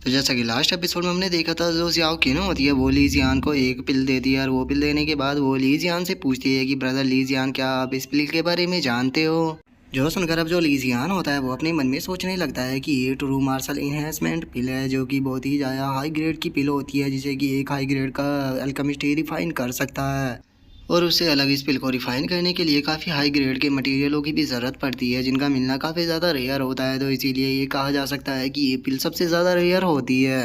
तो जैसा कि लास्ट एपिसोड में हमने देखा था, जो जियाओ की ना होती है वो ली जियान को एक पिल देती है और वो पिल देने के बाद वो ली जियान से पूछती है कि ब्रदर ली जियान, क्या आप इस पिल के बारे में जानते हो। जो सुनकर अब जो ली जियान होता है वो अपने मन में सोचने लगता है कि ये ट्रू मार्शल इन्हेंसमेंट पिल है, जो कि बहुत ही ज़्यादा हाई ग्रेड की पिल होती है, जिसे कि एक हाई ग्रेड का अल्केमिस्ट ही रिफाइन कर सकता है। और उससे अलग इस पिल को रिफाइन करने के लिए काफ़ी हाई ग्रेड के मटेरियलों की भी ज़रूरत पड़ती है, जिनका मिलना काफ़ी ज़्यादा रेयर होता है। तो इसीलिए ये कहा जा सकता है कि ये पिल सबसे ज़्यादा रेयर होती है।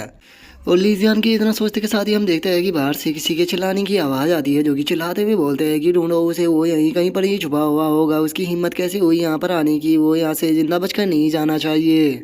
और लीजियान के इतना सोचते के साथ ही हम देखते हैं कि बाहर से किसी के चिल्लाने की आवाज़ आती है, जो कि चिल्लाते हुए बोलते हैं कि ढूंढो उसे, वो यहीं कहीं पर ही छुपा हुआ होगा। उसकी हिम्मत कैसे हुई यहाँ पर आने की, वो यहाँ से जिंदा बचकर नहीं जाना चाहिए।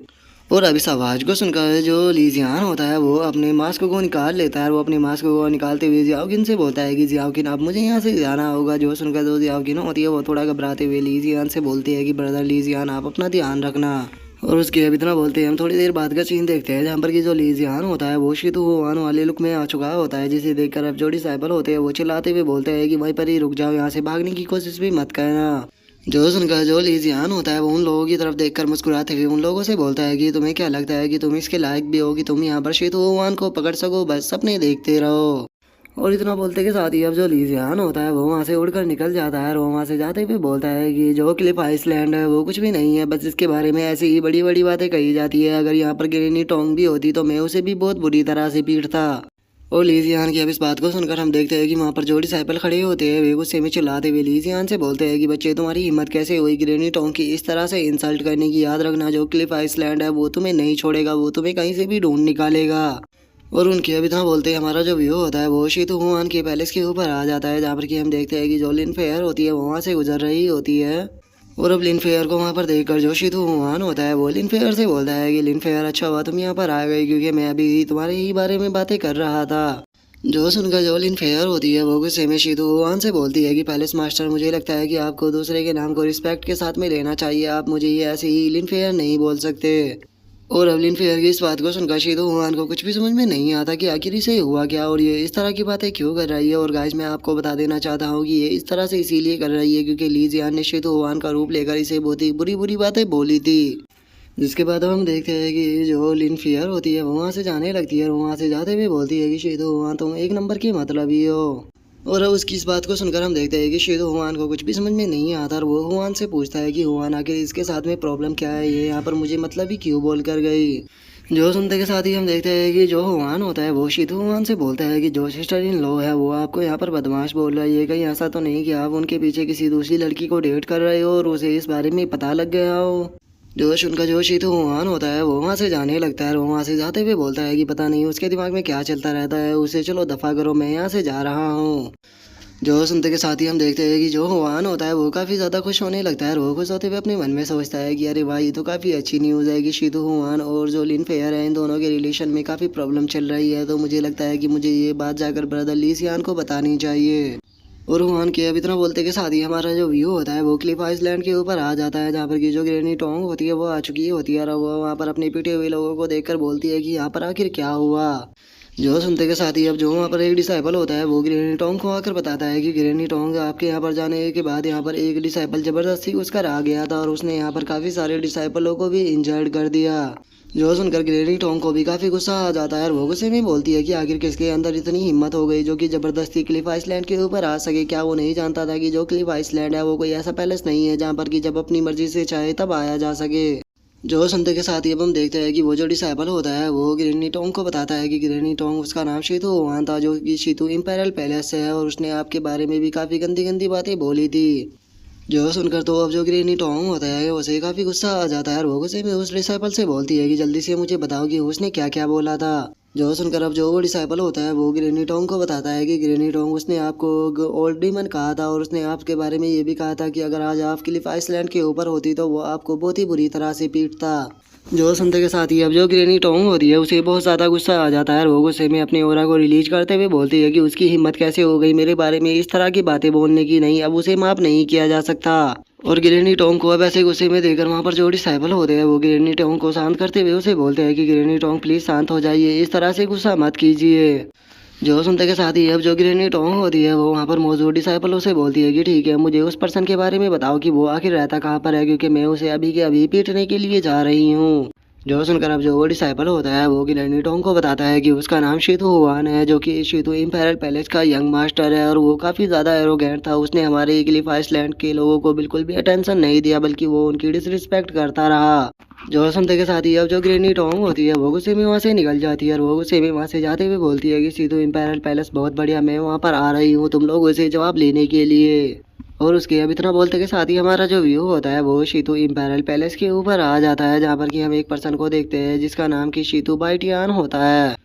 और अब इस आवाज़ को सुनकर जो लीजियान होता है वो अपने मास्क को निकाल लेता है और वो अपने मास्क को निकालते हुए जियाओकिन से बोलता है कि जियाओकिन अब मुझे यहाँ से जाना होगा। जो सुनकर जो जियाओकिन होती है वो थोड़ा घबराते हुए लीजियान से बोलती है कि ब्रदर लीजियान, आप अपना ध्यान रखना। और उसके अब इतना बोलते हैं हम थोड़ी देर बाद का सीन देखते हैं, जहाँ पर कि जो लीजियान होता है वो शितु हुआन वाले लुक में आ चुका होता है, जिसे देखकर अब जो डिसाइपल होते हैं वो चिल्लाते हुए बोलते हैं कि वहीं पर ही रुक जाओ, यहाँ से भागने की कोशिश भी मत करना। जो सुनकर जो लीजियान होता है वो उन लोगों की तरफ देखकर मुस्कुराते हुए उन लोगों से बोलता है कि तुम्हें क्या लगता है कि तुम इसके लायक भी हो कि तुम यहाँ पर शितुआन को पकड़ सको, बस सपने देखते रहो। और इतना बोलते के साथ ही अब जो लीजियान होता है वो वहाँ से उड़कर निकल जाता है और वो वहाँ से जाते हुए बोलता है कि जो क्लिफ आइसलैंड है वो कुछ भी नहीं है, बस इसके बारे में ऐसी ही बड़ी बड़ी बातें कही जाती है। अगर यहाँ पर ग्रेनी टोंग भी होती तो मैं उसे भी बहुत बुरी तरह से पीटता। और लीजियान की अब इस बात को सुनकर हम देखते हैं कि वहाँ पर जो डिसाइपल खड़े होते हैं वे गुस्से में चिल्लाते हुए लीजियान से बोलते हैं कि बच्चे, तुम्हारी हिम्मत कैसे हुई ग्रेनी टोंग की इस तरह से इंसल्ट करने की। याद रखना, जो क्लिफ आइसलैंड है वो तुम्हें नहीं छोड़ेगा, वो तुम्हें कहीं से भी ढूंढ निकालेगा। और उनके अब इतना बोलते हैं हमारा जो व्यू होता है वो शितु हुआन के पैलेस के ऊपर आ जाता है, जहाँ पर कि हम देखते हैं कि जो लिन फेयर होती है वो वहाँ से गुजर रही होती है। और अब लिन फेयर को वहाँ पर देखकर जो शितु हुआन होता है वो लिन फेयर से बोलता है कि लिन फेयर, अच्छा हुआ तुम यहाँ पर आ गई, क्योंकि मैं अभी तुम्हारे ही बारे में बातें कर रहा था। जो सुनकर जो लिन फेयर होती है वो गुस्से में शितु हुआन से बोलती है कि पैलेस मास्टर, मुझे लगता है कि आपको दूसरे के नाम को रिस्पेक्ट के साथ में लेना चाहिए, आप मुझे ये ऐसे ही लिन फेयर नहीं बोल सकते। और अब लिन फेयर की इस बात को सुनकर शितु हुआन को कुछ भी समझ में नहीं आता कि आखिर इसे हुआ क्या और ये इस तरह की बातें क्यों कर रही है। और गाइस, मैं आपको बता देना चाहता हूँ कि ये इस तरह से इसीलिए कर रही है क्योंकि ली जियान ने शितु हुआन का रूप लेकर इसे बहुत ही बुरी बुरी बातें बोली थी। जिसके बाद अब हम देखते हैं कि जो लिन फेयर होती है वो वहाँ से जाने लगती है और वहाँ से जाते हुए बोलती है कि शितु हुआन, तुम एक नंबर की मतलबी हो। और अब उसकी इस बात को सुनकर हम देखते हैं कि शितु हुआन को कुछ भी समझ में नहीं आता और वो हुआन से पूछता है कि हुआन, आखिर इसके साथ में प्रॉब्लम क्या है, ये यहाँ पर मुझे मतलब ही क्यों बोल कर गई। जो सुनते के साथ ही हम देखते हैं कि जो हुआन होता है वो शितु हुआन से बोलता है कि जो सिस्टर इन लॉ है वो आपको यहाँ पर बदमाश बोल रहा है, ये कहीं ऐसा तो नहीं कि आप उनके पीछे किसी दूसरी लड़की को डेट कर रहे हो और उसे इस बारे में पता लग गया हो। जो उनका जो शितु हुआन होता है वो वहाँ से जाने लगता है और वो वहाँ से जाते हुए बोलता है कि पता नहीं उसके दिमाग में क्या चलता रहता है, उसे चलो दफ़ा करो, मैं यहाँ से जा रहा हूँ। जो सुनते के साथ ही हम देखते हैं कि जो हुआन होता है वो काफ़ी ज़्यादा खुश होने लगता है और वो खुश होते हुए अपने मन में सोचता है कि अरे वाह, ये तो काफ़ी अच्छी न्यूज़ है कि शितु हुआन और जो लिन फेयर है इन दोनों के रिलेशन में काफ़ी प्रॉब्लम चल रही है। तो मुझे लगता है कि मुझे ये बात जाकर ब्रदर ली सियान को बतानी चाहिए। और हुआन के अब इतना बोलते के साथ ही हमारा जो व्यू होता है वो क्लिफ आइसलैंड के ऊपर आ जाता है, जहाँ पर की जो ग्रेनी टोंग होती है वो आ चुकी होती है और वो वहाँ पर अपने पीटे हुए लोगों को देखकर बोलती है कि यहाँ पर आखिर क्या हुआ। जो सुनते के साथ ही अब जो वहाँ पर एक डिसाइपल होता है वो ग्रेनी टोंग को आकर बताता है कि ग्रेनी टोंग, आपके यहाँ पर जाने के बाद यहाँ पर एक डिसाइपल जबरदस्ती घुसकर आ गया था और उसने यहाँ पर काफ़ी सारे डिसाइपलों को भी इंजर्ड कर दिया। जो सुनकर ग्रेनी टोंग को भी काफ़ी गुस्सा आ जाता है और वो गुस्से में बोलती है कि आखिर किसके अंदर इतनी हिम्मत हो गई जो कि ज़बरदस्ती क्लिफ आइसलैंड के ऊपर आ सके। क्या वो नहीं जानता था कि जो क्लिफ आइसलैंड है वो कोई ऐसा पैलेस नहीं है जहाँ पर कि जब अपनी मर्जी से चाहे तब आया जा सके। जो सुनते के साथ ही अब हम देखते हैं कि वो जो डिसाइपल होता है वो ग्रेनी टोंग को बताता है कि ग्रेनी टोंग, उसका नाम शितु हुआन था, जो कि शितु इम्पेरियल पैलेस से है और उसने आपके बारे में भी काफ़ी गंदी गंदी बातें बोली थी। जो सुनकर तो अब जो ग्रेनी टोंग होता है उसे काफ़ी गुस्सा आ जाता है और वो गुस्से में उस डिसाइपल से बोलती है कि जल्दी से मुझे बताओ कि उसने क्या क्या बोला था। जो सुनकर अब जो वो डिसाइपल होता है वो ग्रेनी टोंग को बताता है कि ग्रेनी टोंग, उसने आपको ओल्ड डीमन कहा था और उसने आपके बारे में ये भी कहा था कि अगर आज आप क्लिफ आइसलैंड के ऊपर होती तो वो आपको बहुत ही बुरी तरह से पीटता। जो सुनते के साथ ही अब जो ग्रेनी टोंग होती है उसे बहुत ज़्यादा गुस्सा आ जाता है और वो गुस्से में अपने ओरा को रिलीज करते हुए बोलती है कि उसकी हिम्मत कैसे हो गई मेरे बारे में इस तरह की बातें बोलने की, नहीं अब उसे माफ़ नहीं किया जा सकता। और ग्रेनी टोंग को अब ऐसे गुस्से में देखकर वहाँ पर जो डिसाइपल होते हैं वो ग्रेनी टोंग को शांत करते हुए उसे बोलते हैं कि ग्रेनी टोंग प्लीज़ शांत हो जाइए, इस तरह से गुस्सा मत कीजिए। जो सुनते के साथ ही अब जो ग्रेनी टोंग होती है वो वहाँ पर मौजूद डिसाइपलों से बोलती है कि ठीक है, मुझे उस पर्सन के बारे में बताओ कि वो आखिर रहता कहाँ पर है, क्योंकि मैं उसे अभी के अभी पीटने के लिए जा रही हूँ। जो सुनकर अब जो वो डिसाइपल होता है वो ग्रैनी टोंग को बताता है कि उसका नाम शीतू हुआन है, जो कि शीतू इंपेरियल पैलेस का यंग मास्टर है और वो काफ़ी ज़्यादा एरोगेंट था। उसने हमारे इग्लिफ आइसलैंड के लोगों को बिल्कुल भी अटेंशन नहीं दिया, बल्कि वो उनकी डिसरिस्पेक्ट करता रहा। जो सुनते के साथ ही अब जो ग्रैनी टोंग होती है वो गुस्से में वहाँ से निकल जाती है और वो गुस्से में वहाँ से जाते हुए बोलती है कि शीतू इंपेरियल पैलेस बहुत बढ़िया, मैं वहाँ पर आ रही हूँ तुम लोगों से जवाब लेने के लिए। और उसके अब इतना बोलते के साथ ही हमारा जो व्यू होता है वो शीतू इंपेरियल पैलेस के ऊपर आ जाता है, जहाँ पर कि हम एक पर्सन को देखते हैं जिसका नाम कि शीतू बाइटियान होता है।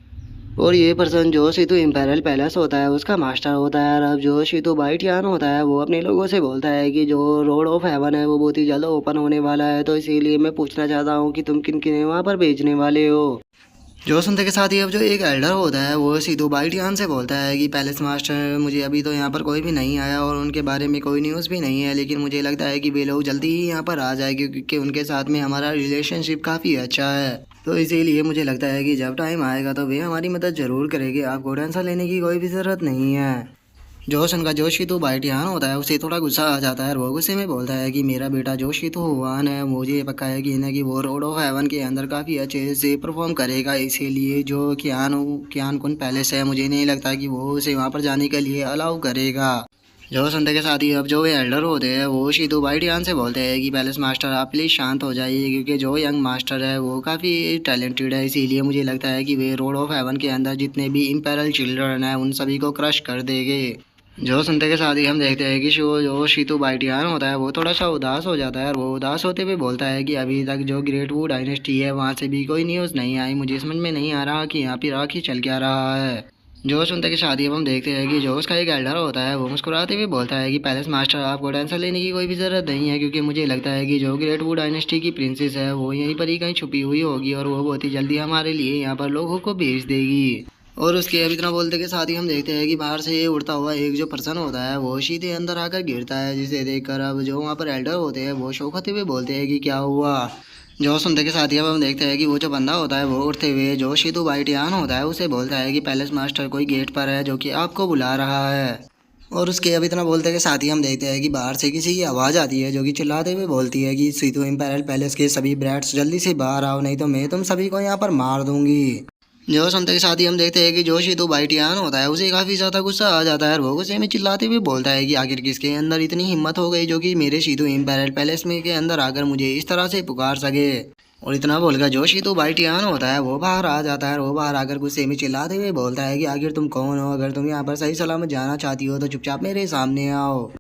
और ये पर्सन जो शीतू इंपेरियल पैलेस होता है उसका मास्टर होता है। और अब जो शीतू बाइटियान होता है वो अपने लोगों से बोलता है कि जो रोड ऑफ हेवन है वो बहुत ही जल्द ओपन होने वाला है, तो इसीलिए मैं पूछना चाहता हूँ कि तुम किन किन वहाँ पर भेजने वाले हो। जो सुनते के साथ ही अब जो एक एल्डर होता है वो सीधू बाइटियान से बोलता है कि पैलेस मास्टर, मुझे अभी तो यहाँ पर कोई भी नहीं आया और उनके बारे में कोई न्यूज़ भी नहीं है, लेकिन मुझे लगता है कि वे लोग जल्दी ही यहाँ पर आ जाएंगे क्योंकि उनके साथ में हमारा रिलेशनशिप काफ़ी अच्छा है। तो इसीलिए मुझे लगता है कि जब टाइम आएगा तो वे हमारी मदद ज़रूर करेंगे, आपको टेंशन लेने की कोई भी ज़रूरत नहीं है। जोश उनका जोशी तो बाइटियान होता है, उसे थोड़ा गुस्सा आ जाता है और वो गुस्से में बोलता है कि मेरा बेटा जोशी तो हुआन है, मुझे पक्का है कि ना कि वो रोड ऑफ हेवन के अंदर काफ़ी अच्छे से परफॉर्म करेगा, इसीलिए जो कियान कुन पैलेस है मुझे नहीं लगता कि वो उसे वहाँ पर जाने के लिए अलाउ करेगा। जो सुनते के साथ ही अब जो वे एल्डर होते हैं वो शीतू बाइटियान से बोलते हैं कि पैलेस मास्टर आप प्लीज़ शांत हो जाइए, क्योंकि जो यंग मास्टर है वो काफ़ी टैलेंटेड है, इसीलिए मुझे लगता है कि वे रोड ऑफ हेवन के अंदर जितने भी इम्पेरल चिल्ड्रन हैं उन सभी को क्रश कर देंगे। जो सुनते के साथ ही हम देखते हैं कि जो शीतू बाइटियान होता है वो थोड़ा सा उदास हो जाता है और वो उदास होते हुए बोलता है कि अभी तक जो ग्रेट वू डायनेस्टी है वहाँ से भी कोई न्यूज़ नहीं आई, मुझे समझ में नहीं आ रहा कि यहाँ पर आखिर चल क्या रहा है। जो सुनते के साथ ही अब हम देखते हैं कि जो उसका एक एल्डर होता है वो मुस्कुराते हुए बोलता है कि पैलेस मास्टर आपको टेंशन लेने की कोई भी ज़रूरत नहीं है, क्योंकि मुझे लगता है कि जो ग्रेट वू डायनेस्टी की प्रिंसेस है वो यहीं पर ही कहीं छुपी हुई होगी और वो बहुत ही जल्दी हमारे लिए यहाँ पर लोगों को भेज देगी। और उसके अब इतना बोलते के साथ ही हम देखते हैं कि बाहर से उड़ता हुआ एक जो पर्सन होता है वो सीधे अंदर आकर गिरता है, जिसे देखकर अब जो वहाँ पर एल्डर होते हैं वो शौक होते हुए बोलते हैं कि क्या हुआ। जो सुनते के साथ ही अब हम देखते हैं कि वो जो बंदा होता है वो उठते हुए जो शीतू बाइटियान होता है उसे बोलता है कि पैलेस मास्टर कोई गेट पर है जो कि आपको बुला रहा है। और उसके अब इतना बोलते के साथ ही हम देखते हैं कि बाहर से किसी की आवाज़ आती है जो कि चिल्लाते हुए बोलती है कि शीतू इंपेरियल पैलेस के सभी ब्रैट्स जल्दी से बाहर आओ, नहीं तो मैं तुम सभी को यहाँ पर मार दूंगी। जो सुनते के साथ ही हम देखते हैं कि जो शीतू बाइटियान होता है उसे काफ़ी ज़्यादा गुस्सा आ जाता है और वो गुस्से में चिल्लाते हुए बोलता है कि आखिर किसके अंदर इतनी हिम्मत हो गई जो कि मेरे शीतू इंपेरियल पैलेस में के अंदर आकर मुझे इस तरह से पुकार सके। और इतना बोलकर जो शीतू बाइटियान होता है वो बाहर आ जाता है और वो बाहर आकर गुस्से में चिल्लाते हुए बोलता है कि आखिर तुम कौन हो, अगर तुम यहाँ पर सही सलामत जाना चाहती हो तो चुपचाप मेरे सामने आओ।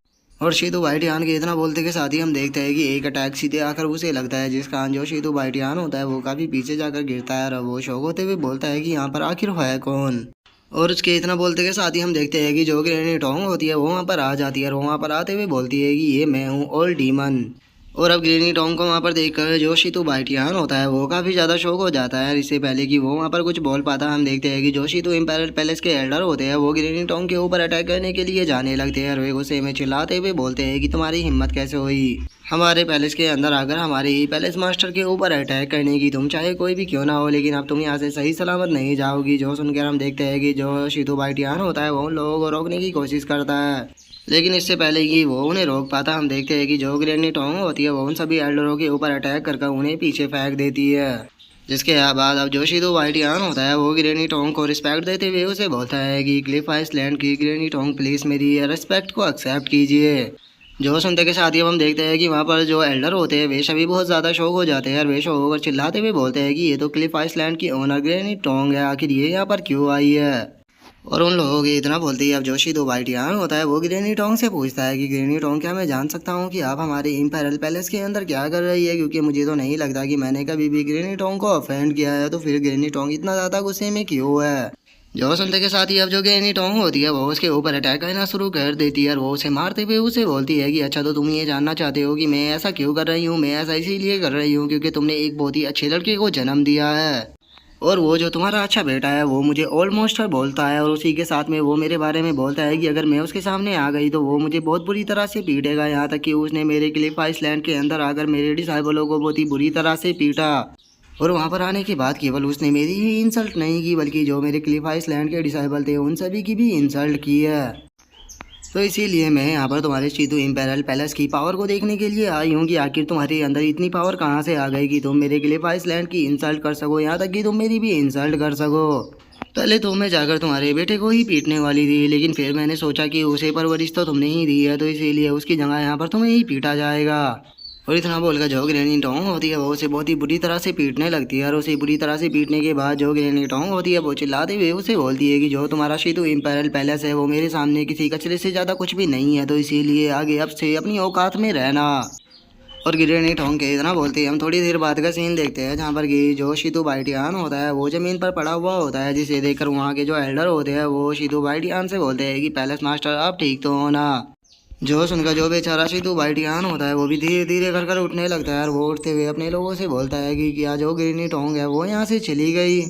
और शीतू बाइटियान के इतना बोलते के साथ ही हम देखते हैं कि एक अटैक सीधे आकर उसे लगता है, जिस कारण जो शीतू बाइटियान होता है वो काफ़ी पीछे जाकर गिरता है और वो शौक होते हुए बोलता है कि यहाँ पर आखिर है कौन। और उसके इतना बोलते के साथ ही हम देखते हैं कि जो ग्रैनी टोंग होती है वो वहाँ पर आ जाती है और वो वहाँ पर आते हुए बोलती है कि ये मैं हूँ ओल्ड डीमन। और अब ग्रैनी टोंग को वहाँ पर देखकर जो शीतू बाइटियान होता है वो काफ़ी ज़्यादा शौक हो जाता है। इससे पहले कि वो वहाँ पर कुछ बोल पाता हम देखते हैं कि जो शीतू इंपेरियल पैलेस के एल्डर होते हैं वो ग्रैनी टोंग के ऊपर अटैक करने के लिए जाने लगते हैं और वे गुस्से में चिल्लाते हुए बोलते हैं कि तुम्हारी हिम्मत कैसे हुई हमारे पैलेस के अंदर आकर हमारे ही पैलेस मास्टर के ऊपर अटैक करने की, तुम चाहे कोई भी क्यों ना हो लेकिन अब तुम यहाँ से सही सलामत नहीं जाओगी। जो सुनकर हम देखते हैं कि जो शीतू बाइटियान होता है वो उन लोगों को रोकने की कोशिश करता है, लेकिन इससे पहले कि वो उन्हें रोक पाता हम देखते हैं कि जो ग्रैनी टोंग होती है वो उन सभी एल्डरों के ऊपर अटैक कर उन्हें पीछे फेंक देती है। जिसके बाद अब जो शीतू बाइटियान होता है वो ग्रैनी टोंग को रिस्पेक्ट देते हुए उसे बोलता है कि क्लिफ आइसलैंड की ग्रैनी टोंग प्लीज़ मेरी रिस्पेक्ट को एक्सेप्ट कीजिए। जो सुनते के साथ ही अब हम देखते हैं कि वहाँ पर जो एल्डर होते हैं वे सभी बहुत ज़्यादा शौक हो जाते हैं और वे शौक होकर चिल्लाते हुए बोलते हैं कि ये तो क्लिफ आइसलैंड की ओनर ग्रैनी टोंग है, आखिर ये यहाँ पर क्यों आई है। और उन लोगों के इतना बोलते ही अब जो शीतू बाइटियान होता है वो ग्रैनी टोंग से पूछता है कि ग्रैनी टोंग क्या मैं जान सकता हूँ कि आप हमारे इंपेरियल पैलेस के अंदर क्या कर रही है, क्योंकि मुझे तो नहीं लगता कि मैंने कभी भी ग्रैनी टोंग को ऑफेंड किया है, तो फिर ग्रैनी टोंग इतना ज़्यादा गुस्से में क्यों है। जो सुनते के साथ ही अब जो ग्रैनी टोंग होती है वो उसके ऊपर अटैक करना शुरू कर देती है और वो उसे मारते हुए उसे बोलती है कि अच्छा तो तुम ये जानना चाहते हो कि मैं ऐसा क्यों कर रही हूँ, मैं ऐसा इसीलिए कर रही हूँ क्योंकि तुमने एक बहुत ही अच्छे लड़के को जन्म दिया है और वो जो तुम्हारा अच्छा बेटा है वो मुझे ऑलमोस्ट बोलता है और उसी के साथ में वो मेरे बारे में बोलता है कि अगर मैं उसके सामने आ गई तो वो मुझे बहुत बुरी तरह से पीटेगा, यहाँ तक कि उसने मेरे क्लिफ आइसलैंड के अंदर आकर मेरे डिसाइबलों को बहुत ही बुरी तरह से पीटा। और वहाँ पर आने के बाद केवल उसने मेरी ही इंसल्ट नहीं की बल्कि जो मेरे क्लिफ आइसलैंड के डिसाइबल थे उन सभी की भी इंसल्ट की है। तो इसीलिए मैं यहाँ पर तुम्हारे चीतू इम्पेरियल पैलेस की पावर को देखने के लिए आई हूँ कि आखिर तुम्हारे अंदर इतनी पावर कहाँ से आ गई कि तुम मेरे क्लिफ आइसलैंड की इंसल्ट कर सको, यहाँ तक कि तुम मेरी भी इंसल्ट कर सको। पहले तो मैं जाकर तुम्हारे बेटे को ही पीटने वाली थी, लेकिन फिर मैंने सोचा कि उसे परवरिश तो तुमने ही दी है, तो इसीलिए उसकी जगह यहाँ पर तुम्हें ही पीटा जाएगा। और इतना बोलकर जो ग्रैनी टोंग होती है वो उसे बहुत ही बुरी तरह से पीटने लगती है। और उसे बुरी तरह से पीटने के बाद जो ग्रैनी टोंग होती है वो चिल्लाते हुए उसे बोलती है कि जो तुम्हारा शीतू इम्पेरियल पैलेस है वो मेरे सामने किसी कचरे से ज़्यादा कुछ भी नहीं है, तो इसीलिए आगे अब से अपनी औकात में रहना। और ग्रैनी टोंग के इतना बोलते ही हम थोड़ी देर बाद का सीन देखते हैं, जहाँ पर कि जो शीतू बाइटियान होता है वो ज़मीन पर पड़ा हुआ होता है, जिसे देखकर वहाँ के जो एल्डर होते हैं वो शीतू बाइटियान से बोलते हैं कि पैलेस मास्टर आप ठीक तो हो ना। जो सुनकर जो बेचारा शीतू बाइटियान होता है वो भी धीरे धीरे कर उठने लगता है, और वो उठते हुए अपने लोगों से बोलता है कि क्या जो ग्रैनी टोंग है वो यहाँ से चली गई।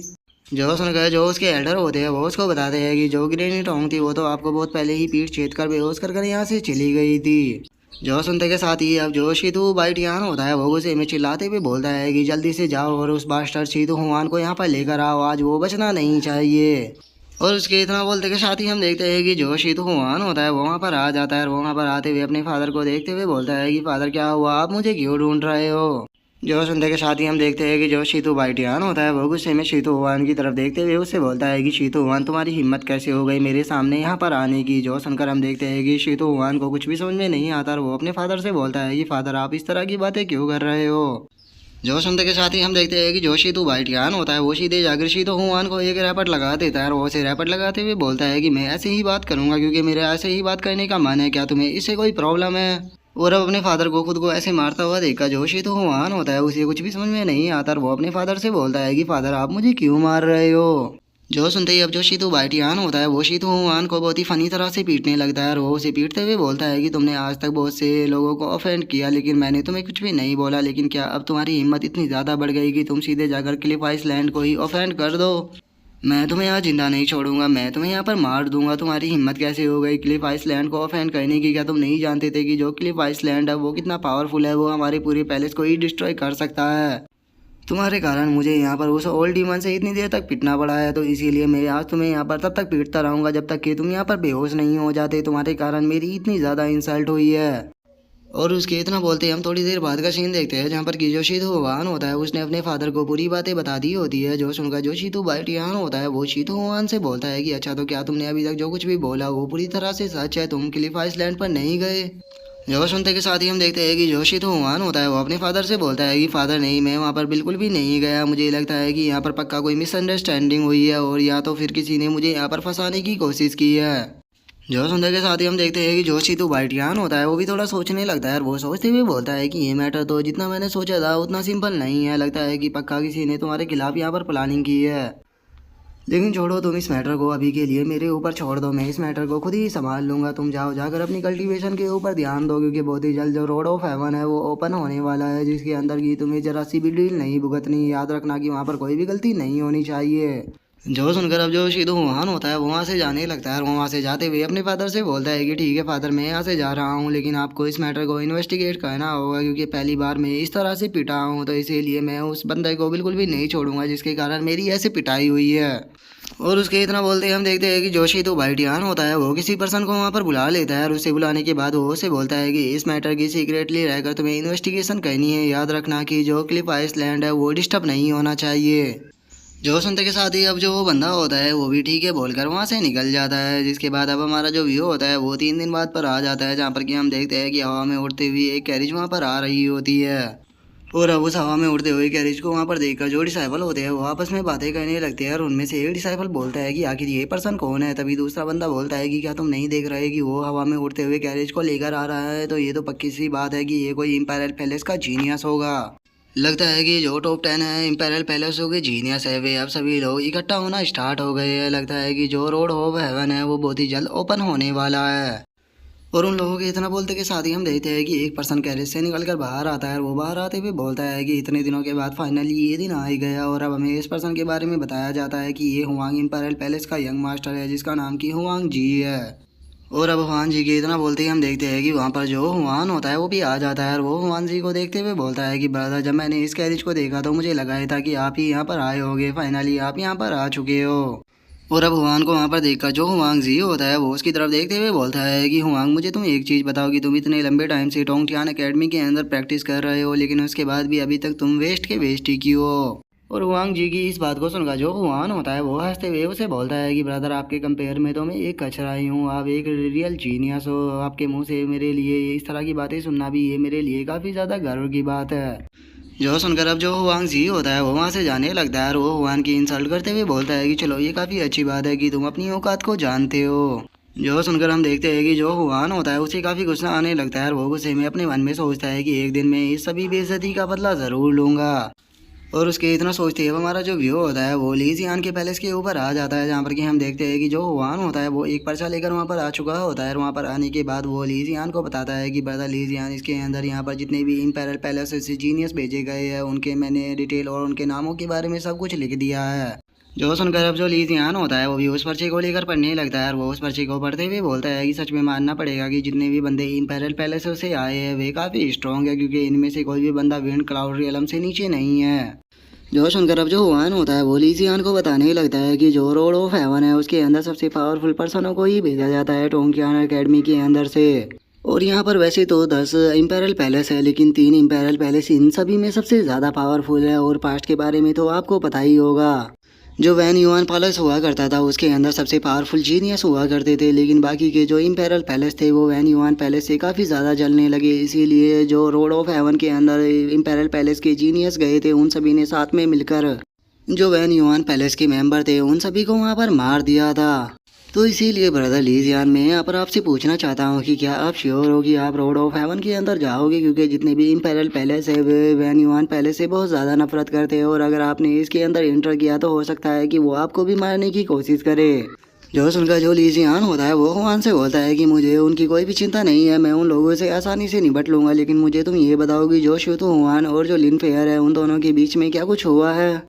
जो सुनकर जो उसके एल्डर होते हैं वो उसको बताते हैं कि जो ग्रैनी टोंग थी वो तो आपको बहुत पहले ही पीठ छेद कर बेहोश कर यहाँ से चली गई थी। जो सुनते के साथ ही अब जो शीतू बाइटियान होता है वो गुस्से में चिल्लाते हुए बोलता है कि जल्दी से जाओ और उस बास्टर शीतू हुआन को यहाँ पर लेकर आओ, आज वो बचना नहीं चाहिए। और उसके इतना बोलते के साथ ही हम देखते हैं कि जो शीतू हुआन होता है वो वहाँ पर आ जाता है, और वो वहाँ पर आते हुए अपने फादर को देखते हुए बोलता है कि फादर क्या हुआ, आप मुझे क्यों ढूंढ रहे हो। जो सुनते के साथ ही हम देखते हैं कि जो शीतू बाइटियान होता है वो गुस्से में शीतू हुआन की तरफ देखते हुए उससे बोलता है कि शीतू हुआन तुम्हारी हिम्मत कैसे हो गई मेरे सामने यहाँ पर आने की। जो सुनकर हम देखते हैं कि शीतू हुआन को कुछ भी समझ में नहीं आता, और वो अपने फादर से बोलता है कि फादर आप इस तरह की बातें क्यों कर रहे हो। जो सुनते के साथ ही हम देखते हैं कि जो शीतू बाइटियान होता है वो सीधे जाकर शीतू हुआन को एक रैपट लगा देता है, और वो उसे रैपट लगाते हुए बोलता है कि मैं ऐसे ही बात करूंगा क्योंकि मेरे ऐसे ही बात करने का मन है, क्या तुम्हें इससे कोई प्रॉब्लम है। और अब अपने फादर को खुद को ऐसे मारता हुआ देखा जो शीतू हुआन होता है उसे कुछ भी समझ में नहीं आता, और वो अपने फादर से बोलता है कि फादर आप मुझे क्यों मार रहे हो। जो सुनते ही अब जो शीतू बाइटियान होता है वो शीतू हुआन को बहुत ही फनी तरह से पीटने लगता है, और वो उसे पीटते हुए बोलता है कि तुमने आज तक बहुत से लोगों को ऑफेंड किया लेकिन मैंने तुम्हें कुछ भी नहीं बोला, लेकिन क्या अब तुम्हारी हिम्मत इतनी ज़्यादा बढ़ गई कि तुम सीधे जाकर क्लिफ आइसलैंड को ही ऑफेंड कर दो। मैं तुम्हें यहाँ जिंदा नहीं छोड़ूंगा, मैं तुम्हें यहाँ पर मार दूंगा। तुम्हारी हिम्मत कैसे हो गई क्लिफ आइसलैंड को ऑफेंड करने की, क्या तुम नहीं जानते थे कि जो क्लिफ आइसलैंड है वो कितना पावरफुल है, वो हमारे पूरे पैलेस को ही डिस्ट्रॉय कर सकता है। तुम्हारे कारण मुझे यहाँ पर उस ओल्ड डीमन से इतनी देर तक पीटना पड़ा है, तो इसीलिए मैं आज तुम्हें यहाँ पर तब तक पीटता रहूँगा जब तक कि तुम यहाँ पर बेहोश नहीं हो जाते। तुम्हारे कारण मेरी इतनी ज़्यादा इंसल्ट हुई है। और उसके इतना बोलते हम थोड़ी देर बाद का सीन देखते हैं, जहाँ पर कि जो शीतू हुआन होता है उसने अपने फादर को पूरी बातें बता दी होती है। जो सुनकर जो शीतू बाइटियान होता है वो शीतू हुआन से बोलता है कि अच्छा तो क्या तुमने अभी तक जो कुछ भी बोला वो पूरी तरह से सच है, तुम क्लिफ आइसलैंड पर नहीं गए। जो सुनते के साथ ही हम देखते हैं कि जो शीतू हुआन होता है वो अपने फादर से बोलता है कि फादर नहीं, मैं वहाँ पर बिल्कुल भी नहीं गया, मुझे लगता है कि यहाँ पर पक्का कोई मिसअंडरस्टैंडिंग हुई है, और या तो फिर किसी ने मुझे यहाँ पर फंसाने की कोशिश की है। जो सुनते के साथ ही हम देखते हैं कि जो शीतू बाइटियान होता है वो भी थोड़ा सोचने लगता है, और वो सोचते हुए बोलता है कि ये मैटर तो जितना मैंने सोचा था उतना सिंपल नहीं है, लगता है कि पक्का किसी ने तुम्हारे खिलाफ यहाँ पर प्लानिंग की है। लेकिन छोड़ो, तुम इस मैटर को अभी के लिए मेरे ऊपर छोड़ दो, मैं इस मैटर को खुद ही संभाल लूँगा। तुम जाओ जाकर अपनी कल्टीवेशन के ऊपर ध्यान दो, क्योंकि बहुत ही जल्द जो रोड ऑफ हेवन है वो ओपन होने वाला है, जिसके अंदर की तुम्हें जरा सी भी डील नहीं भुगतनी। याद रखना कि वहाँ पर कोई भी गलती नहीं होनी चाहिए। जो सुनकर अब जो शीतू हुआन होता है वो वहाँ से जाने लगता है, और वहाँ से जाते हुए अपने फादर से बोलता है कि ठीक है फादर, मैं यहाँ से जा रहा हूँ, लेकिन आपको इस मैटर को इन्वेस्टिगेट करना होगा, क्योंकि पहली बार मैं इस तरह से पिटा हूँ, तो इसीलिए मैं उस बंदे को बिल्कुल भी नहीं छोड़ूंगा जिसके कारण मेरी ऐसे पिटाई हुई है। और उसके इतना बोलते ही हम देखते हैं कि जो शीतू बाइटियान होता है वो किसी पर्सन को वहाँ पर बुला लेता है, और उसे बुलाने के बाद वो उसे बोलता है कि इस मैटर की सीक्रेटली रहकर तुम्हें इन्वेस्टिगेशन करनी है। याद रखना कि जो क्लिफ आइसलैंड है वो डिस्टर्ब नहीं होना चाहिए। जो सुनते के साथ ही अब जो वो बंदा होता है वो भी ठीक है बोलकर वहाँ से निकल जाता है, जिसके बाद अब हमारा जो व्यू होता है वो 3 दिन बाद पर आ जाता है, जहाँ पर कि हम देखते हैं कि हवा में उड़ते हुए एक कैरिज वहाँ पर आ रही होती है। और अब उस हवा में उड़ते हुए कैरिज को वहाँ पर देखकर जो डिसाइपल होते हैं वो आपस में बातें करने लगते हैं, और उनमें से एक डिसाइपल बोलता है कि आखिर ये पर्सन कौन है। तभी दूसरा बंदा बोलता है कि क्या तुम नहीं देख रहे कि वो हवा में उड़ते हुए कैरिज को लेकर आ रहा है, तो ये तो पक्की सी बात है कि ये कोई इम्पेरियल पैलेस का जीनियस होगा। लगता है कि जो टॉप 10 है इम्पेरियल पैलेसों के जीनियस है वे अब सभी लोग इकट्ठा होना स्टार्ट हो गए हैं। लगता है कि जो रोड ऑफ हेवन है वो बहुत ही जल्द ओपन होने वाला है। और उन लोगों के इतना बोलते के साथ ही हम देखते हैं कि एक पर्सन कैरेज से निकल कर बाहर आता है, और वो बाहर आते हुए बोलता है कि इतने दिनों के बाद फाइनली ये दिन आ ही गया। और अब हमें इस पर्सन के बारे में बताया जाता है कि ये हुआंग इम्पेरियल पैलेस का यंग मास्टर है, जिसका नाम की हुआंग जी है। और अब हुआन जी के इतना बोलते ही हम देखते हैं कि वहाँ पर जो हुआन होता है वो भी आ जाता है, और वो हुआन जी को देखते हुए बोलता है कि ब्रदर, जब मैंने इस कैरेज को देखा तो मुझे लगा ही था कि आप ही यहाँ पर आए होगे, फाइनली आप यहाँ पर आ चुके हो। और अब हुआन को वहाँ पर देखकर जो हुआंग जी होता है वो उसकी तरफ देखते हुए बोलता है कि हुआंग, मुझे तुम एक चीज़ बताओ कि तुम इतने लंबे टाइम से टोंगटियान एकेडमी के अंदर प्रैक्टिस कर रहे हो, लेकिन उसके बाद भी अभी तक तुम वेस्ट के वेस्ट ही क्यों हो। और हुआंग जी की इस बात को सुनकर जो हुआन होता है वो हंसते हुए उसे बोलता है कि ब्रदर, आपके कंपेयर में तो मैं एक कचरा ही हूँ, आप एक रियल जीनियस हो। आपके मुंह से मेरे लिए इस तरह की बातें सुनना भी ये मेरे लिए काफ़ी ज़्यादा गर्व की बात है। जो सुनकर अब जो हुआंग जी होता है वो वहाँ से जाने लगता है और वो हुआन की इंसल्ट करते हुए बोलता है कि चलो, ये काफ़ी अच्छी बात है कि तुम अपनी औकात को जानते हो। जो सुनकर हम देखते हैं कि जो हुआन होता है उसे काफ़ी गुस्सा आने लगता है और वो गुस्से में अपने मन में सोचता है कि एक दिन मैं इस सभी बेइज्जती का बदला ज़रूर लूँगा। और उसके इतना सोचते ही हमारा जो व्यू होता है वो लीजियान के पैलेस के ऊपर आ जाता है, जहाँ पर कि हम देखते हैं कि जो हुआन होता है वो एक पर्चा लेकर वहाँ पर आ चुका होता है। और वहाँ पर आने के बाद वो लीजियान को बताता है कि ब्रदर लीजियान, इसके अंदर यहाँ पर जितने भी इम्पेरियल पैलेस से जीनियस भेजे गए हैं उनके मैंने डिटेल और उनके नामों के बारे में सब कुछ लिख दिया है। जो सुनकर अब जो लीजियान होता है वो भी उस पर्चे को लेकर पढ़ने लगता है और वो उस पर्चे को पढ़ते हुए बोलता है कि सच में मानना पड़ेगा कि जितने भी बंदे इम्पेरियल पैलेस से आए हैं वे काफ़ी स्ट्रॉन्ग है, क्योंकि इनमें से कोई भी बंदा विंड क्लाउड रियलम से नीचे नहीं है। जो सुनकर अब जो हुआन होता है वो लीजियान को बताने लगता है कि जो रोड ऑफ हेवन है उसके अंदर सबसे पावरफुल पर्सनों को ही भेजा जाता है टोंगटियान एकेडमी के अंदर से। और यहाँ पर वैसे तो 10 इम्पेरियल पैलेस है, लेकिन 3 इम्पेरियल पैलेस इन सभी में सबसे ज़्यादा पावरफुल है। और पास्ट के बारे में तो आपको पता ही होगा, जो वैन युआन पैलेस हुआ करता था उसके अंदर सबसे पावरफुल जीनियस हुआ करते थे, लेकिन बाकी के जो इम्पेरियल पैलेस थे वो वैन युआन पैलेस से काफ़ी ज़्यादा जलने लगे। इसीलिए जो रोड ऑफ हेवन के अंदर इम्पेरियल पैलेस के जीनियस गए थे उन सभी ने साथ में मिलकर जो वैन युआन पैलेस के मेंबर थे उन सभी को वहाँ पर मार दिया था। तो इसीलिए ब्रदर लीजियान, मैं यहाँ पर आपसे पूछना चाहता हूँ कि क्या आप श्योर हो कि आप रोड ऑफ हेवन के अंदर जाओगे, क्योंकि जितने भी इम्पेरियल पैलेस है वे वैन युआन पैलेस से बहुत ज़्यादा नफरत करते हैं और अगर आपने इसके अंदर एंटर किया तो हो सकता है कि वो आपको भी मारने की कोशिश करे। जो सुनकर जो लीजियान होता है वो हुआन से बोलता है कि मुझे उनकी कोई भी चिंता नहीं है, मैं उन लोगों से आसानी से निपट लूंगा, लेकिन मुझे तुम ये बताओ कि जो शुतु हुआन और जो लिन फेयर है उन दोनों के बीच में क्या कुछ हुआ है।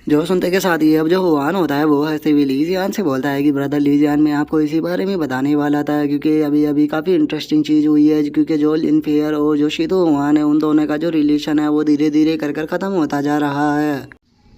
जो सुनते के साथ ही अब जो हुआन होता है वो हंसते हुए लीजियान से बोलता है कि ब्रदर लीजियान, मैं आपको इसी बारे में बताने वाला था, क्योंकि अभी अभी काफ़ी इंटरेस्टिंग चीज़ हुई है, क्योंकि जो लिन फेयर और जो शुतु हुआन है उन दोनों का जो रिलेशन है वो धीरे धीरे कर ख़त्म होता जा रहा है।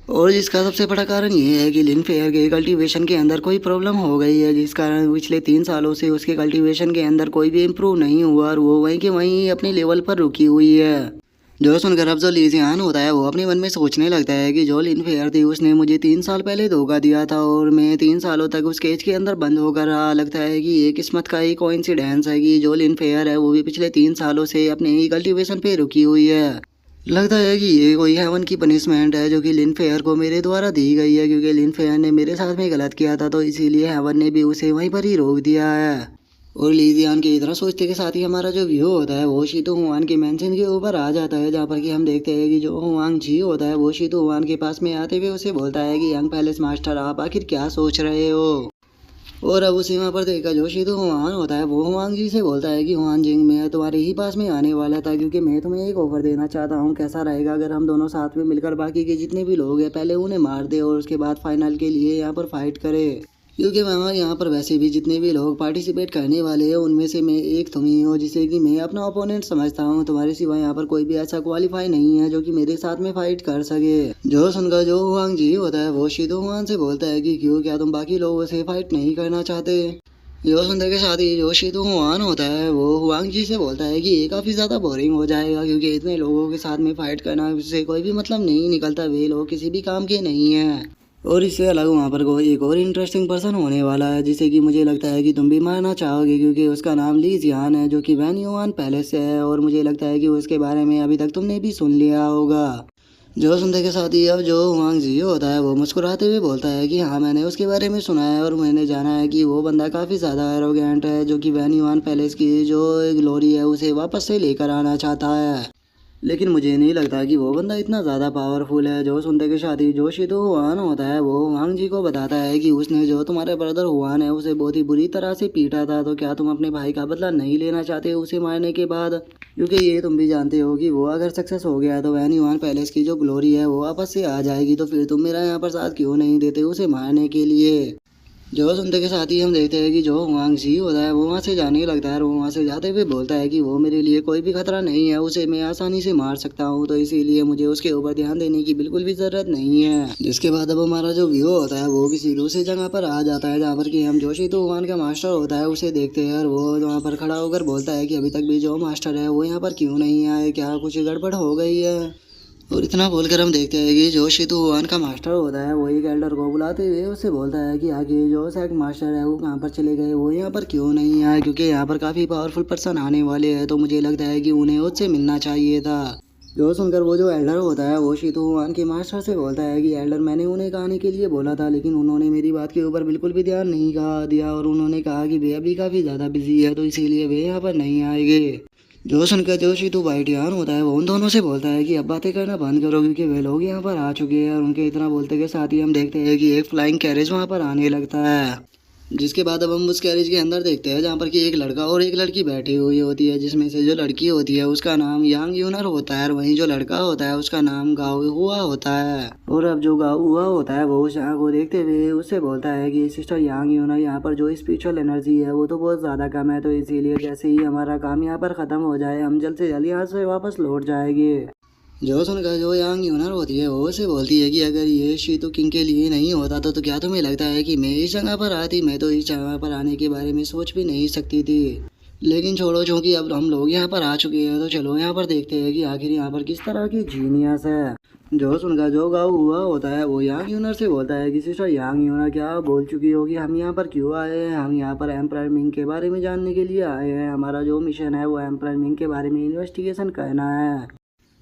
और जिसका सबसे बड़ा कारण ये है कि लिन फेयर के कल्टीवेशन के अंदर कोई प्रॉब्लम हो गई है, जिस कारण पिछले 3 सालों से उसके कल्टीवेशन के अंदर कोई भी इम्प्रूव नहीं हुआ और वो वहीं के वहीं अपने लेवल पर रुकी हुई है। जो सुनकर अब जो लीजियान होता है वो अपने मन में सोचने लगता है कि जो लिन फेयर थी उसने मुझे 3 साल पहले धोखा दिया था और मैं 3 सालों तक उस केज के अंदर बंद होकर रहा। लगता है कि ये किस्मत का ही कोइंसिडेंस है कि जो लिन फेयर है वो भी पिछले 3 सालों से अपने ही कल्टीवेशन पे रुकी हुई है। लगता है कि ये कोई हेवन की पनिशमेंट है जो कि लिन फेयर को मेरे द्वारा दी गई है, क्योंकि लिन फेयर ने मेरे साथ में गलत किया था, तो इसीलिए हेवन ने भी उसे वहीं पर ही रोक दिया है। और लीजियान की इतना सोचते के साथ ही हमारा जो व्यू होता है वो शीतु हुआन के मेंशन के ऊपर आ जाता है, जहाँ पर कि हम देखते हैं कि जो हुआंग जी होता है वो शीतु हुआन के पास में आते हुए उसे बोलता है कि यंग पैलेस मास्टर, आप आखिर क्या सोच रहे हो। और अब उसी वहाँ पर देखा जो शीतु हुआन होता है वो हुआंग जी से बोलता है कि हुआन जिंग, मैं तुम्हारे ही पास में आने वाला था, क्योंकि मैं तुम्हें एक ऑफर देना चाहता हूँ। कैसा रहेगा अगर हम दोनों साथ में मिलकर बाकी के जितने भी लोग हैं पहले उन्हें मार दे और उसके बाद फाइनल के लिए यहाँ पर फाइट करें, क्योंकि हमारे यहाँ पर वैसे भी जितने भी लोग पार्टिसिपेट करने वाले हैं उनमें से मैं एक तुम ही हो जिसे कि मैं अपना ओपोनेंट समझता हूँ। तुम्हारे सिवा यहाँ पर कोई भी ऐसा क्वालिफाई नहीं है जो कि मेरे साथ में फाइट कर सके। जो सुनकर जो हुआंग जी होता है वो शीतु हुआन से बोलता है कि क्यों, क्या तुम बाकी लोगों से फाइट नहीं करना चाहते। जो सुनते के साथ ही जो शीतु हुआन होता है वो हुआंग जी से बोलता है कि ये काफ़ी ज़्यादा बोरिंग हो जाएगा, क्योंकि इतने लोगों के साथ में फाइट करना से कोई भी मतलब नहीं निकलता, वे लोग किसी भी काम के नहीं हैं। और इससे अलग वहाँ पर कोई एक और इंटरेस्टिंग पर्सन होने वाला है जिसे कि मुझे लगता है कि तुम भी मारना चाहोगे, क्योंकि उसका नाम लीजियान है जो कि वैन युआन पैलेस से है, और मुझे लगता है कि उसके बारे में अभी तक तुमने भी सुन लिया होगा। जो सुनते के साथ ही अब जो हुआंग जी होता है वो मुस्कुराते हुए बोलता है कि हाँ, मैंने उसके बारे में सुना है और मैंने जाना है कि वो बंदा काफ़ी ज़्यादा एरोगेंट है, जो कि वैन युआन पैलेस की जो ग्लोरी है उसे वापस से लेकर आना चाहता है, लेकिन मुझे नहीं लगता कि वो बंदा इतना ज़्यादा पावरफुल है। जो सुनते के साथ ही जो शीतु हुआन होता है वो हुआंग जी को बताता है कि उसने जो तुम्हारे ब्रदर हुआन है उसे बहुत ही बुरी तरह से पीटा था, तो क्या तुम अपने भाई का बदला नहीं लेना चाहते उसे मारने के बाद, क्योंकि ये तुम भी जानते हो कि वो अगर सक्सेस हो गया तो वैन युआन पैलेस की जो ग्लोरी है वो वापस से आ जाएगी, तो फिर तुम मेरा यहाँ पर साथ क्यों नहीं देते उसे मारने के लिए। जो सुनते के साथ ही हम देखते हैं कि जो हुआंगशी होता है वो वहाँ से जाने लगता है और वो वहाँ से जाते हुए बोलता है कि वो मेरे लिए कोई भी खतरा नहीं है, उसे मैं आसानी से मार सकता हूँ, तो इसीलिए मुझे उसके ऊपर ध्यान देने की बिल्कुल भी जरूरत नहीं है। जिसके बाद अब हमारा जो व्यू होता है वो किसी दूसरी जगह पर आ जाता है, जहाँ पर कि हम जोशी तो हुआन का मास्टर होता है उसे देखते हैं और वो वहाँ पर खड़ा होकर बोलता है कि अभी तक भी जो मास्टर है वो यहाँ पर क्यों नहीं आए, क्या कुछ गड़बड़ हो गई है। और इतना बोलकर हम देखते हैं कि जो शितु हुआन का मास्टर होता है वो एक एल्डर को बुलाते हुए उससे बोलता है कि आगे जो सैक मास्टर है वो कहाँ पर चले गए, वो यहाँ पर क्यों नहीं आए, क्योंकि यहाँ पर काफ़ी पावरफुल पर्सन आने वाले हैं, तो मुझे लगता है कि उन्हें उससे मिलना चाहिए था। जो सुनकर वो जो एल्डर होता है वो शितु हुआन के मास्टर से बोलता है कि एल्डर मैंने उन्हें आने के लिए बोला था, लेकिन उन्होंने मेरी बात के ऊपर बिल्कुल भी ध्यान नहीं दिया और उन्होंने कहा कि वे अभी काफ़ी ज़्यादा बिजी है, तो इसीलिए वे यहाँ पर नहीं आएंगे। जो सुनकर जो शीतू बाइटियान होता है वो उन दोनों से बोलता है कि अब बातें करना बंद करो, क्योंकि वे लोग यहाँ पर आ चुके हैं। और उनके इतना बोलते के साथ ही हम देखते हैं कि एक फ्लाइंग कैरेज वहाँ पर आने लगता है। जिसके बाद अब हम उस कैरेज के अंदर देखते हैं जहाँ पर कि एक लड़का और एक लड़की बैठी हुई होती है, जिसमें से जो लड़की होती है उसका नाम यांग यूनर होता है और वहीं जो लड़का होता है उसका नाम गाओ हुआ होता है। और अब जो गाओ हुआ होता है वो उस यहाँ को देखते हुए उससे बोलता है कि सिस्टर यांग यूनर, यहाँ पर जो स्पिरिचुअल एनर्जी है वो तो बहुत ज़्यादा कम है, तो इसीलिए जैसे ही हमारा काम यहाँ पर ख़त्म हो जाए हम जल्द से जल्द यहाँ से वापस लौट जाएंगे। जो सुनकर जो यांग यूनर होती है वो उसे बोलती है कि अगर ये शीतु किंग के लिए नहीं होता तो क्या तुम्हें लगता है कि मैं इस जगह पर आती, मैं तो इस जगह पर आने के बारे में सोच भी नहीं सकती थी। लेकिन छोड़ो, क्योंकि अब हम लोग यहाँ पर आ चुके हैं तो चलो यहाँ पर देखते हैं कि आखिर यहाँ पर किस तरह की जीनियस है। जो सुनकर जो गाँव हुआ होता है वो यांग यूनर से बोलता है कि सिस्टर यांग यूनर, क्या आप बोल चुकी हो कि हम यहाँ पर क्यों आए हैं, हम यहाँ पर एम्परर मिंग के बारे में जानने के लिए आए हैं, हमारा जो मिशन है वो एम्परर मिंग के बारे में इन्वेस्टिगेशन करना है।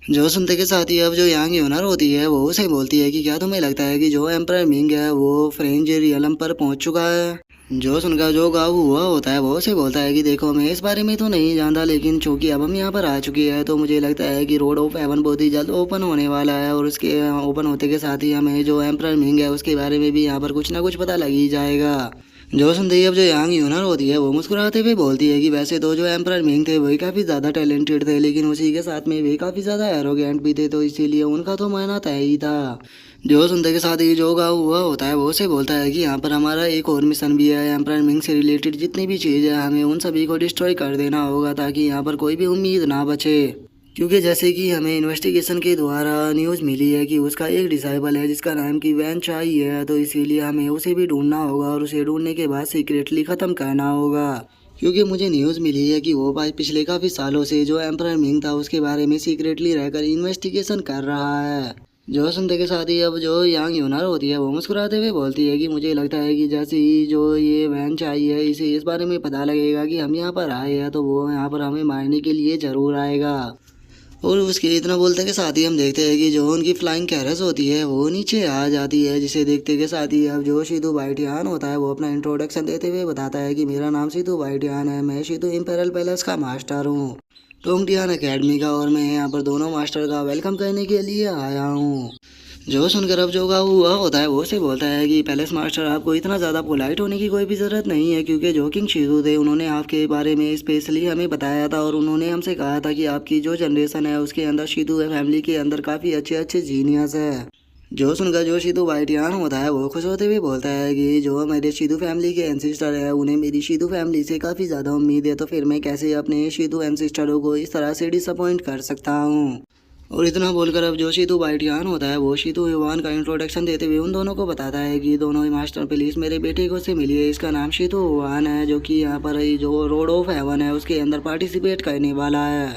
जो सुनते के साथ ही अब जो यांग यूनर होती है वो उसे बोलती है कि क्या तुम्हें लगता है कि जो एम्परर मिंग है वो फ्रेंच रियलम पर पहुंच चुका है। जो सुनकर जो गाँव हुआ होता है वो उसे बोलता है कि देखो मैं इस बारे में तो नहीं जानता, लेकिन चूंकि अब हम यहाँ पर आ चुके हैं तो मुझे लगता है कि रोड ऑफ हेवन बहुत ही जल्द ओपन होने वाला है, और उसके ओपन होते के साथ ही हमें जो एम्परर मिंग है उसके बारे में भी यहाँ पर कुछ ना कुछ पता लग ही जाएगा। जो सुनते ही अब जो यांग यूनर होती है वो मुस्कुराते हुए बोलती है कि वैसे तो जो एम्परर मिंग थे वही काफ़ी ज़्यादा टैलेंटेड थे, लेकिन उसी के साथ में वे काफ़ी ज़्यादा एरोगेंट भी थे, तो इसीलिए उनका तो मानना तय ही था। जो सुनते के साथ ही जो गाँव हुआ होता है वो उसे बोलता है कि यहाँ पर हमारा एक और मिशन भी है, एम्परर मिंग से रिलेटेड जितनी भी चीज़ है हमें उन सभी को डिस्ट्रॉय कर देना होगा, ताकि यहाँ पर कोई भी उम्मीद ना बचे। क्योंकि जैसे कि हमें इन्वेस्टिगेशन के द्वारा न्यूज़ मिली है कि उसका एक डिसाइबल है जिसका नाम की वैन चाई है, तो इसीलिए हमें उसे भी ढूंढना होगा और उसे ढूंढने के बाद सीक्रेटली ख़त्म करना होगा। क्योंकि मुझे न्यूज़ मिली है कि वो भाई पिछले काफ़ी सालों से जो एम्परर मिंग था उसके बारे में सीक्रेटली रहकर इन्वेस्टिगेशन कर रहा है। जो सुनते के साथ ही अब जो यांग यूनर होती है वो मुस्कुराते हुए बोलती है कि मुझे लगता है कि जैसे ही जो ये वैन चाई है इसे इस बारे में पता लगेगा कि हम यहाँ पर आए हैं तो वो यहाँ पर हमें मारने के लिए ज़रूर आएगा। और उसके इतना बोलते के साथ ही हम देखते हैं कि जो उनकी फ्लाइंग कैरेज होती है वो नीचे आ जाती है, जिसे देखते के साथ ही अब जो शीतू बाइटियान होता है वो अपना इंट्रोडक्शन देते हुए बताता है कि मेरा नाम शीतू बाइटियान है, मैं शीतू इम्पेरल पैलेस का मास्टर हूँ, टोंगटियान एकेडमी का, और मैं यहाँ पर दोनों मास्टर का वेलकम करने के लिए आया हूँ। जो सुनकर अब जो गाँव हुआ होता है वो से बोलता है कि पैलेस मास्टर आपको इतना ज़्यादा पोलाइट होने की कोई भी ज़रूरत नहीं है, क्योंकि जो किंग शीतू थे उन्होंने आपके बारे में स्पेशली हमें बताया था और उन्होंने हमसे कहा था कि आपकी जो जनरेशन है उसके अंदर शीतू फैमिली के अंदर काफ़ी अच्छे अच्छे जीनियस है। जो सुनकर जो शीतू बाइटियान होता है वो खुश होते हुए बोलता है कि जो मेरे शीतू फैमिली के एंसिस्टर है उन्हें मेरी शीतू फैमिली से काफ़ी ज़्यादा उम्मीद है, तो फिर मैं कैसे अपने शीतू एंसिस्टरों को इस तरह से डिसअपॉइंट कर सकता हूँ। और इतना बोलकर अब जो शीतू बाइटियान होता है वो शीतू युवान का इंट्रोडक्शन देते हुए उन दोनों को बताता है कि दोनों ही मास्टर प्लीज मेरे बेटे को से मिलिए, इसका नाम शीतू युवान है, जो कि यहाँ पर जो रोड ऑफ हेवन है उसके अंदर पार्टिसिपेट करने वाला है।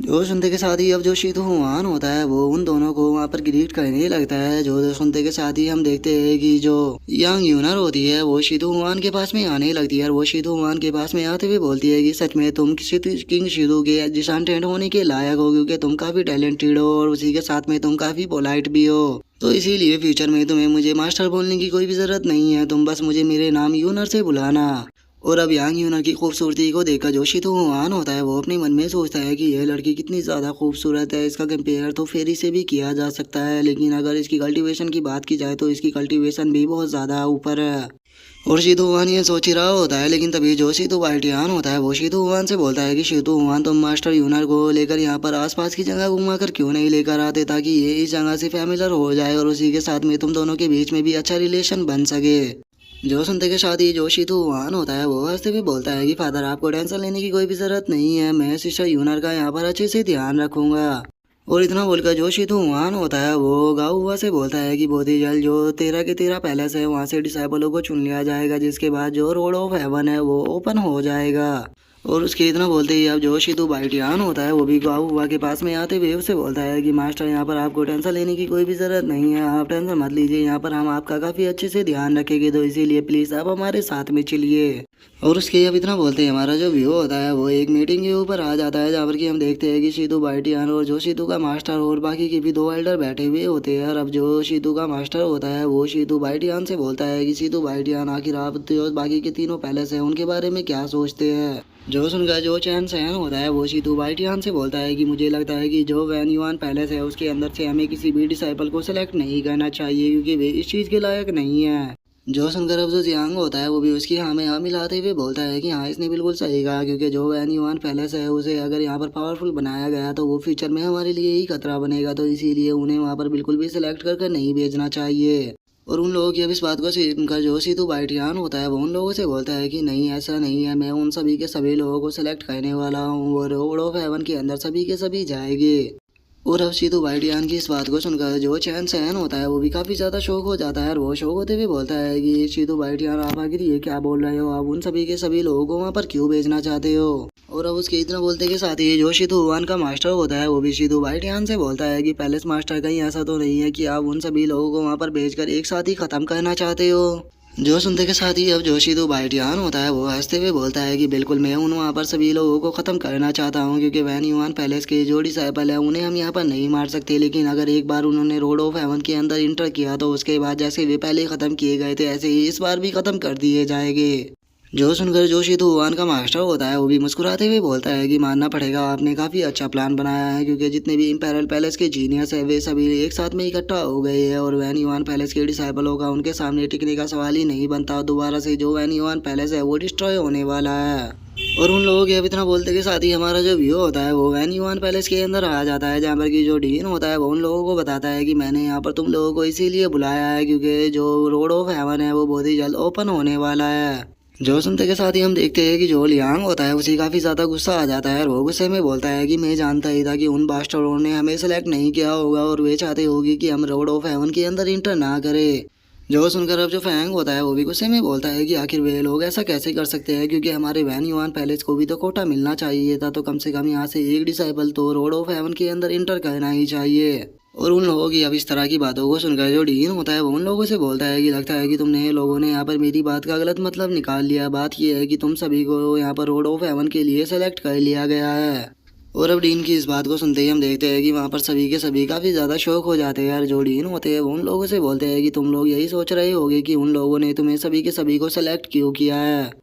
जो सुनते के साथ ही अब जो शीतू हुआन होता है वो उन दोनों को वहाँ पर ग्रीट करने लगता है। जो सुनते के साथ ही हम देखते हैं कि जो यांग यूनर होती है वो शीतू हुआन के पास में आने लगती है और वो शीतू हुआन के पास में आते हुए बोलती है कि सच में तुम किंग शीतू के डिसटेंट होने के लायक हो, क्योंकि तुम काफ़ी टैलेंटेड हो और उसी के साथ में तुम काफ़ी पोलाइट भी हो, तो इसीलिए फ्यूचर में तुम्हें मुझे मास्टर बोलने की कोई भी ज़रूरत नहीं है, तुम बस मुझे मेरे नाम यूनर से बुलाना। और अब यांग यूनर की खूबसूरती को देखकर जो शीतू हुआन होता है वो अपने मन में सोचता है कि यह लड़की कितनी ज़्यादा खूबसूरत है, इसका कंपेयर तो फेरी से भी किया जा सकता है, लेकिन अगर इसकी कल्टीवेशन की बात की जाए तो इसकी कल्टीवेशन भी बहुत ज़्यादा ऊपर है। और शीतू हुआन ये सोच ही रहा होता है, लेकिन तभी जो शीतू बाइटियान होता है वो शीतू हुआन से बोलता है कि शीतू हुआन तुम मास्टर यूनर को लेकर यहाँ पर आसपास की जगह घुमा कर क्यों नहीं लेकर आते, ताकि ये इस जगह से फैमिलियर हो जाए और उसी के साथ में तुम दोनों के बीच में भी अच्छा रिलेशन बन सके। जो सुनते के साथ ही जो शीतू वहान होता है वो हंसते हुए बोलता है कि फादर आपको टेंशन लेने की कोई भी जरूरत नहीं है, मैं सिस्टर यूनर का यहाँ पर अच्छे से ध्यान रखूंगा। और इतना बोलकर जो शीतू वहान होता है वो गाँव हुआ से बोलता है कि बहुत ही जल्द जो 13 के 13 पैलेस है वहाँ से डिसाइबलों को चुन लिया जाएगा, जिसके बाद जो रोड ऑफ हेवन है वो ओपन हो जाएगा। और उसके इतना बोलते ही अब जो शीतू बाइटियान होता है वो भी गाँव हुआ के पास में आते हुए उससे बोलता है कि मास्टर यहाँ पर आपको टेंशन लेने की कोई भी ज़रूरत नहीं है, आप टेंशन मत लीजिए, यहाँ पर हम आपका काफ़ी अच्छे से ध्यान रखेंगे, तो इसीलिए प्लीज़ आप हमारे साथ में चलिए। और उसके अब इतना बोलते हैं हमारा जो व्यू होता है वो एक मीटिंग के ऊपर आ जाता है, जहाँ पर कि हम देखते हैं कि शीतू बाइटियान और जो शीतू का मास्टर और बाकी के भी 2 एल्डर बैठे हुए होते हैं। और अब जो शीतू का मास्टर होता है वो शीतू बाइटियान से बोलता है कि शीतू बाइटियान आखिर आप जो बाकी के तीनों पैलेस हैं उनके बारे में क्या सोचते हैं। जो सुनकर जो चैन सहन होता है वो शीतू बाइटियान से बोलता है कि मुझे लगता है कि जो वैन युआन पैलेस है उसके अंदर से हमें किसी भी डिसाइपल को सिलेक्ट नहीं करना चाहिए, क्योंकि वे इस चीज़ के लायक नहीं है। जो सुनकर अब जो जियांग होता है वो भी उसकी हाँ में हाँ मिलाते हुए बोलता है कि हाँ इसने बिल्कुल सही कहा, क्योंकि जो वैन युआन पैलेस है उसे अगर यहाँ पर पावरफुल बनाया गया तो वो फ्यूचर में हमारे लिए ही खतरा बनेगा, तो इसीलिए उन्हें वहाँ पर बिल्कुल भी सिलेक्ट कर नहीं भेजना चाहिए। और उन लोगों की अब इस बात को सुनकर जो शीतू बाइटियान होता है वो उन लोगों से बोलता है कि नहीं ऐसा नहीं है, मैं उन सभी के सभी लोगों को सिलेक्ट करने वाला हूँ और रोड ऑफ हेवन के अंदर सभी के सभी जाएंगे। और अब शीतू बाइटियान की इस बात को सुनकर जो चैन सहन होता है वो भी काफ़ी ज़्यादा शौक हो जाता है, और वो शौक होते हुए बोलता है कि शीतू बाइटियान आप आखिर ये क्या बोल रहे हो, आप उन सभी के सभी लोगों को वहाँ पर क्यों भेजना चाहते हो। और अब उसके इतना बोलते के साथ ही जो शीतू वन का मास्टर होता है वो भी शीतू बाइटियान से बोलता है कि पैलेस मास्टर कहीं ऐसा तो नहीं है कि आप उन सभी लोगों को वहाँ पर भेजकर एक साथ ही ख़त्म करना चाहते हो। जो सुनते के साथ ही अब जो शीतू बाइटियान होता है वो हंसते हुए बोलता है कि बिल्कुल मैं उन वहाँ पर सभी लोगों को ख़त्म करना चाहता हूँ, क्योंकि वैन युआन पैलेस के जो डिसाइपल है उन्हें हम यहाँ पर नहीं मार सकते, लेकिन अगर एक बार उन्होंने रोड ऑफ हेवन के अंदर इंटर किया तो उसके बाद जैसे वे पहले ख़त्म किए गए थे ऐसे ही इस बार भी ख़त्म कर दिए जाएंगे। जो सुनकर जो शीतू वन का मास्टर होता है वो भी मुस्कुराते हुए बोलता है कि मानना पड़ेगा आपने काफ़ी अच्छा प्लान बनाया है, क्योंकि जितने भी इम्पेरियल पैलेस के जीनियस है वे सभी एक साथ में इकट्ठा हो गए हैं और वैन युआन पैलेस के डिसाइबलों का उनके सामने टिकने का सवाल ही नहीं बनता, दोबारा से जो वैन युआन पैलेस है वो डिस्ट्रॉय होने वाला है। और उन लोगों के अब इतना बोलते के साथ ही हमारा जो व्यू होता है वो वैन युआन पैलेस के अंदर आ जाता है, जहाँ पर कि जो डीन होता है वो उन लोगों को बताता है कि मैंने यहाँ पर तुम लोगों को इसीलिए बुलाया है क्योंकि जो रोड ऑफ हेवन है वो बहुत ही जल्द ओपन होने वाला है। जो सुनते के साथ ही हम देखते हैं कि जो लियांग होता है उसे काफ़ी ज़्यादा गुस्सा आ जाता है और वो गुस्से में बोलता है कि मैं जानता ही था कि उन बास्टरों ने हमें सेलेक्ट नहीं किया होगा और वे चाहते होगी कि हम रोड ऑफ हेवन के अंदर इंटर ना करें। जो सुनकर अब जो फैंग होता है वो भी गुस्से में बोलता है कि आखिर वे लोग ऐसा कैसे कर सकते हैं, क्योंकि हमारे वैन युआन पैलेस को भी तो कोटा मिलना चाहिए था, तो कम से कम यहाँ से एक डिसाइबल तो रोड ऑफ हेवन के अंदर इंटर करना ही चाहिए। और उन लोगों की अब इस तरह की बातों को सुनकर जो डीन होता है वो उन लोगों से बोलता है कि लगता है कि तुमने लोगों ने यहाँ पर मेरी बात का गलत मतलब निकाल लिया, बात यह है कि तुम सभी को यहाँ पर रोड ऑफ हेवन के लिए सेलेक्ट कर लिया गया है। और अब डीन की इस बात को सुनते ही हम देखते हैं कि वहाँ पर सभी के सभी काफ़ी ज़्यादा शौक हो जाते हैं, और जो डीन होते हैं वो उन लोगों से बोलते हैं कि तुम लोग यही सोच रहे होगे कि उन लोगों ने तुम्हें सभी के सभी को सेलेक्ट क्यों किया है।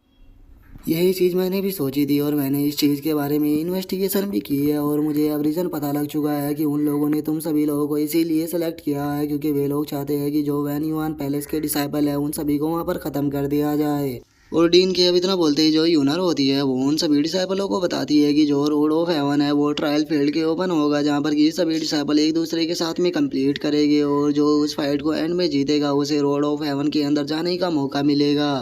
यही चीज़ मैंने भी सोची थी और मैंने इस चीज़ के बारे में इन्वेस्टिगेशन भी की है, और मुझे अब रीज़न पता लग चुका है कि उन लोगों ने तुम सभी लोगों को इसीलिए सेलेक्ट किया है क्योंकि वे लोग चाहते हैं कि जो वैन युआन पैलेस के डिसाइपल है उन सभी को वहाँ पर ख़त्म कर दिया जाए। और डीन के अब इतना बोलते ही जो यूनर होती है वो उन सभी डिसाइपलों को बताती है कि जो रोड ऑफ हेवन है वो ट्रायल फील्ड के ओपन होगा, जहाँ पर कि सभी डिसाइपल एक दूसरे के साथ में कंप्लीट करेंगे और जो उस फाइट को एंड में जीतेगा उसे रोड ऑफ हेवन के अंदर जाने का मौका मिलेगा।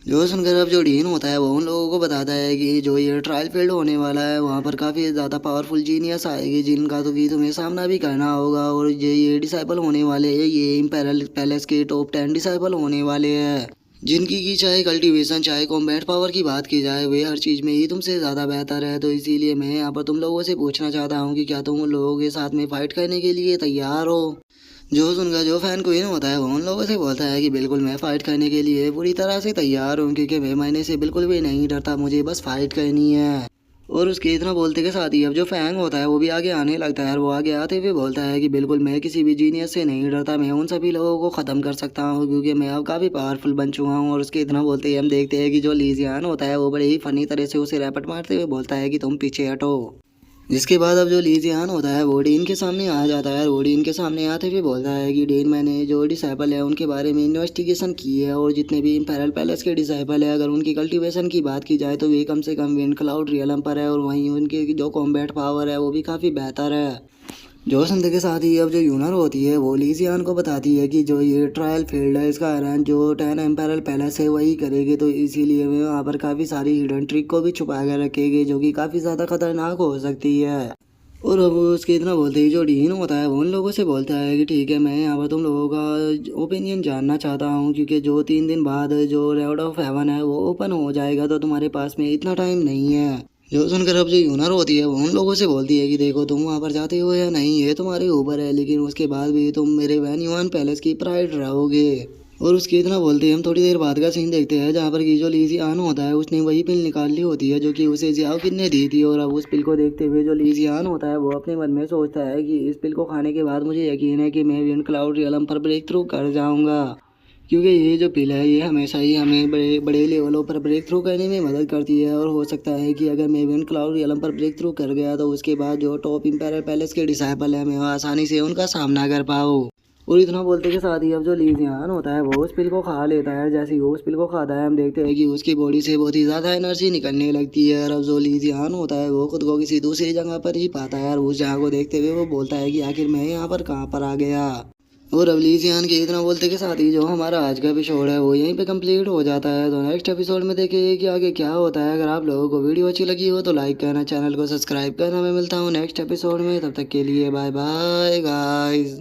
जो सुनकर अब जो डीन होता है वो उन लोगों को बताता है कि जो ये ट्रायल फील्ड होने वाला है वहाँ पर काफ़ी ज़्यादा पावरफुल जीनियस आएगी जिनका तो कि तुम्हें सामना भी करना होगा, और ये डिसाइपल होने वाले हैं ये इम्पेरियल पैलेस के टॉप 10 डिसाइपल होने वाले हैं, जिनकी की चाहे कल्टीवेशन चाहे कॉम्बैट पावर की बात की जाए वे हर चीज़ में ही तुमसे ज़्यादा बेहतर है। तो इसीलिए मैं यहाँ पर तुम लोगों से पूछना चाहता हूँ कि क्या तुम उन लोगों के साथ में फ़ाइट करने के लिए तैयार हो। जो सुनकर जो फैन क्वीन होता है वो उन लोगों से बोलता है कि बिल्कुल मैं फ़ाइट करने के लिए पूरी तरह से तैयार हूँ, क्योंकि मैं मरने से बिल्कुल भी नहीं डरता, मुझे बस फ़ाइट करनी है। और उसके इतना बोलते के साथ ही अब जो फैंग होता है वो भी आगे आने लगता है और वो आगे आते हुए बोलता है कि बिल्कुल मैं किसी भी जीनियस से नहीं डरता, मैं उन सभी लोगों को ख़त्म कर सकता हूँ क्योंकि मैं अब काफ़ी पावरफुल बन चुका हूँ। और उसके इतना बोलते ही हम देखते हैं कि जो लीजियान होता है वो बड़े ही फनी तरह से उसे रैपट मारते हुए बोलता है कि तुम पीछे हटो। जिसके बाद अब जो लीजियान होता है वो डीन के सामने आ जाता है और वो डीन के सामने आते हुए बोलता है कि डीन मैंने जो डिसाइपल है उनके बारे में इन्वेस्टिगेशन की है और जितने भी इम्पेरियल पैलेस के डिसाइपल है अगर उनकी कल्टीवेशन की बात की जाए तो वे कम से कम विंड क्लाउड रियलम पर है, और वहीं उनके जो कॉम्बैट पावर है वो भी काफ़ी बेहतर है। जो सुनते के साथ ही अब जो यूनर होती है वो लीजियान को बताती है कि जो ये ट्रायल फील्ड है इसका आयरन जो 10 एम्पायर पैलेस है वही करेगी, तो इसीलिए वे वहाँ पर काफ़ी सारी हिडन ट्रिक को भी छुपा कर रखेगी जो कि काफ़ी ज़्यादा खतरनाक हो सकती है। और अब उसके इतना बोलते ही जो डीन होता है वो उन लोगों से बोलता है कि ठीक है, मैं यहाँ पर तुम लोगों का ओपिनियन जानना चाहता हूँ, क्योंकि जो 3 दिन बाद जो रेड ऑफ हेवन है वो ओपन हो जाएगा, तो तुम्हारे पास में इतना टाइम नहीं है। जो सुनकर अब जो यूनर होती है वो उन लोगों से बोलती है कि देखो, तुम वहाँ पर जाते हो या नहीं ये तुम्हारे ऊपर है, लेकिन उसके बाद भी तुम मेरे वैन युआन पैलेस की प्राइड रहोगे। और उसके इतना बोलते ही हम थोड़ी देर बाद का सीन देखते हैं जहाँ पर की जो लीजी आन होता है उसने वही पिल निकाल ली होती है जो कि उसे जियाओ किन ने दी थी। और अब उस पिल को देखते हुए जो लीजी आन होता है वो अपने मन में सोचता है कि इस पिल को खाने के बाद मुझे यकीन है कि मैं विंड क्लाउड रियलम पर ब्रेक थ्रू कर जाऊंगा, क्योंकि ये जो पिल है ये हमेशा ही हमें बड़े बड़े लेवलों पर ब्रेक थ्रू करने में मदद करती है। और हो सकता है कि अगर मैं विंड क्लाउड रियलम पर ब्रेक थ्रू कर गया तो उसके बाद जो टॉप इंपीरियल पैलेस के डिसाइपल है मैं आसानी से उनका सामना कर पाऊँ। और इतना बोलते के साथ ही अब जो लीजियान होता है वो उस पिल को खा लेता है। जैसे ही वो उस पिल को खाता है हम देखते हैं कि उसकी बॉडी से बहुत ही ज़्यादा एनर्जी निकलने लगती है। और अब जो लीजियान होता है वो खुद को किसी दूसरी जगह पर ही पाता है और उस जगह को देखते हुए वो बोलता है कि आखिर मैं यहाँ पर कहाँ पर आ गया। और अब लीजियान के इतना बोलते के साथ ही जो हमारा आज का एपिसोड है वो यहीं पे कंप्लीट हो जाता है। तो नेक्स्ट एपिसोड में देखिए कि आगे क्या होता है। अगर आप लोगों को वीडियो अच्छी लगी हो तो लाइक करना, चैनल को सब्सक्राइब करना। मैं मिलता हूँ नेक्स्ट एपिसोड में, तब तक के लिए बाय बाय गाइस।